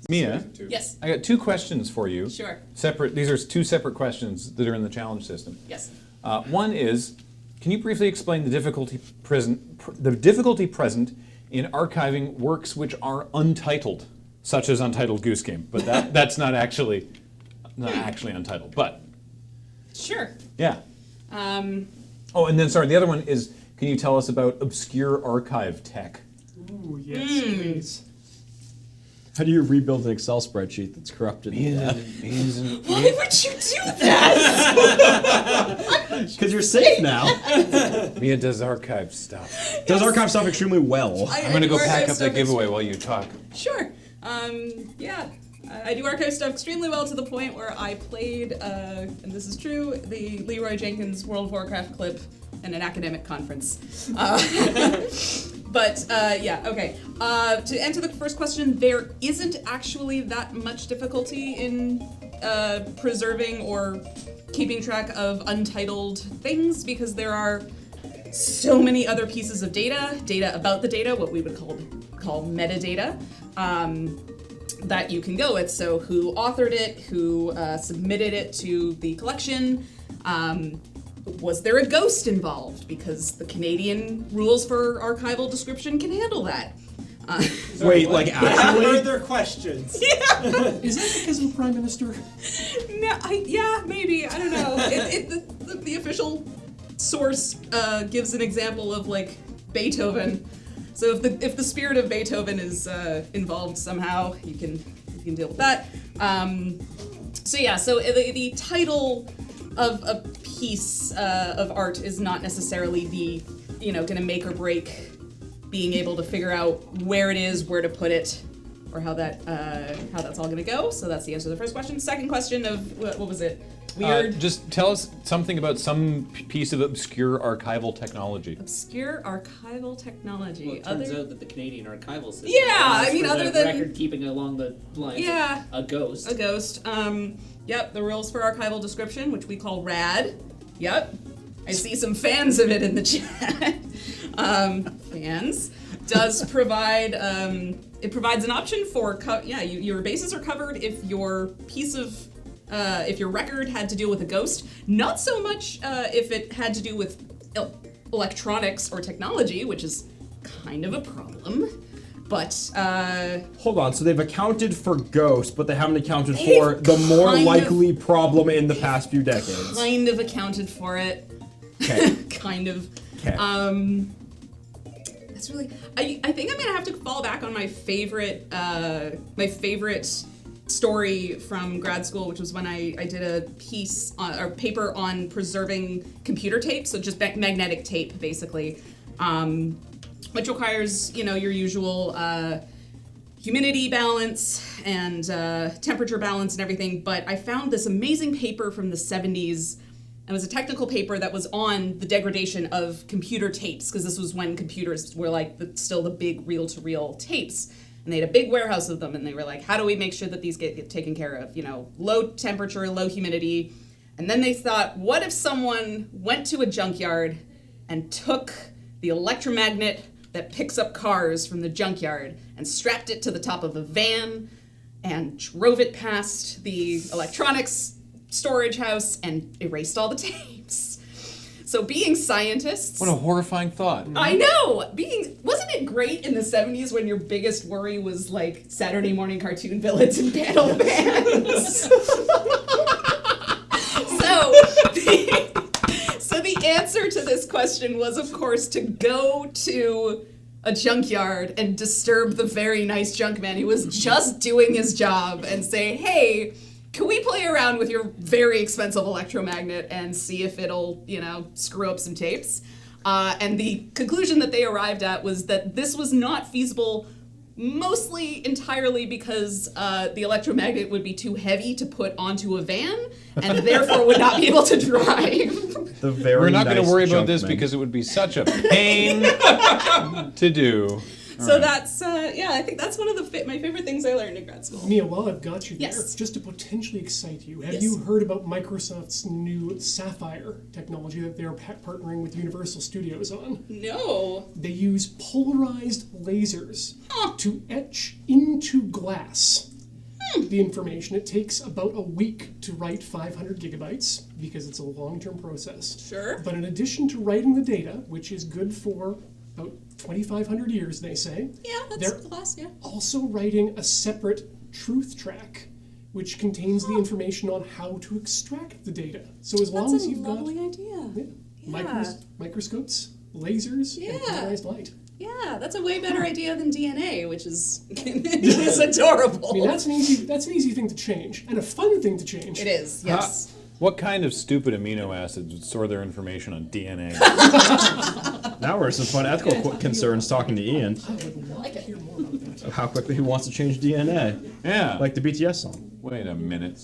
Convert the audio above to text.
Mia, Yes. I got two questions for you. Sure. Separate. These are two separate questions that are in the challenge system. Yes. One is, can you briefly explain the difficulty present in archiving works which are untitled, such as Untitled Goose Game? But that's not actually untitled. But Sure. yeah. Oh, and then sorry, the other one is, can you tell us about obscure archive tech? Ooh, yes, please. How do you rebuild an Excel spreadsheet that's corrupted? why would you do that? Because you're safe now. Mia does archive stuff. Does archive stuff extremely well. I'm going to go pack up that giveaway while you talk. Sure. Yeah. I do archive stuff extremely well to the point where I played, and this is true, the Leroy Jenkins World of Warcraft clip in an academic conference. But yeah, okay. To answer the first question, there isn't actually that much difficulty in preserving or keeping track of untitled things because there are so many other pieces of data about the data, what we would call metadata, that you can go with. So who authored it, who submitted it to the collection, was there a ghost involved? Because the Canadian rules for archival description can handle that. Wait, like actually? Further questions. Yeah. Is that because of the Prime Minister? No, yeah, maybe. I don't know. The official source gives an example of like Beethoven. So if the spirit of Beethoven is involved somehow, you can deal with that. So yeah, so the title of a piece of art is not necessarily the going to make or break being able to figure out where it is, where to put it, or how that's all going to go. So that's the answer to the first question. Second question of what was it? Weird. Just tell us something about some piece of obscure archival technology. Obscure archival technology. Well, it turns out that the Canadian archival system. Yeah, I mean, for other the than record keeping along the lines. Yeah. Of a ghost. A ghost. Yep. The rules for archival description, which we call RAD. Yep. I see some fans of it in the chat. Fans does provide. It provides an option for your bases are covered if your piece of. If your record had to deal with a ghost, not so much if it had to do with electronics or technology, which is kind of a problem. But hold on, so they've accounted for ghosts, but they haven't accounted for the more likely problem in the past few decades. Kind of accounted for it. Okay. Kind of. Okay. That's really. I think I'm gonna have to fall back on my favorite story from grad school, which was when I did a piece or paper on preserving computer tape, so just magnetic tape basically, which requires your usual humidity balance and temperature balance and everything. But I found this amazing paper from the 70s. It was a technical paper that was on the degradation of computer tapes, because this was when computers were like still the big reel-to-reel tapes. And they had a big warehouse of them, and they were like, how do we make sure that these get taken care of? Low temperature, low humidity. And then they thought, what if someone went to a junkyard and took the electromagnet that picks up cars from the junkyard and strapped it to the top of a van and drove it past the electronics storage house and erased all the tapes? So being scientists... What a horrifying thought. I know! Wasn't it great in the 70s when your biggest worry was like Saturday morning cartoon villains and panel bands? So the answer to this question was, of course, to go to a junkyard and disturb the very nice junk man who was just doing his job and say, hey, can we play around with your very expensive electromagnet and see if it'll, screw up some tapes? And the conclusion that they arrived at was that this was not feasible, mostly entirely because the electromagnet would be too heavy to put onto a van and therefore would not be able to drive. We're not going to worry about this because it would be such a pain to do. So that's, I think that's one of my favorite things I learned in grad school. Mia, while I've got you there, Yes. just to potentially excite you, have Yes. you heard about Microsoft's new Sapphire technology that they're partnering with Universal Studios on? No. They use polarized lasers to etch into glass the information. It takes about a week to write 500 gigabytes because it's a long-term process. Sure. But in addition to writing the data, which is good for about 2,500 years, they say, Yeah, that's they're class, yeah. also writing a separate truth track, which contains the information on how to extract the data. So as long That's as a you've got lovely idea. microscopes, lasers, Yeah. and polarized light. Yeah, that's a way better idea than DNA, which is is adorable. I mean, that's an easy thing to change, and a fun thing to change. It is, yes. What kind of stupid amino acids would store their information on DNA? Now we're some fun ethical concerns talking to Ian. I would love to hear more about that. How quickly he wants to change DNA. Yeah. Like the BTS song. Wait a minute.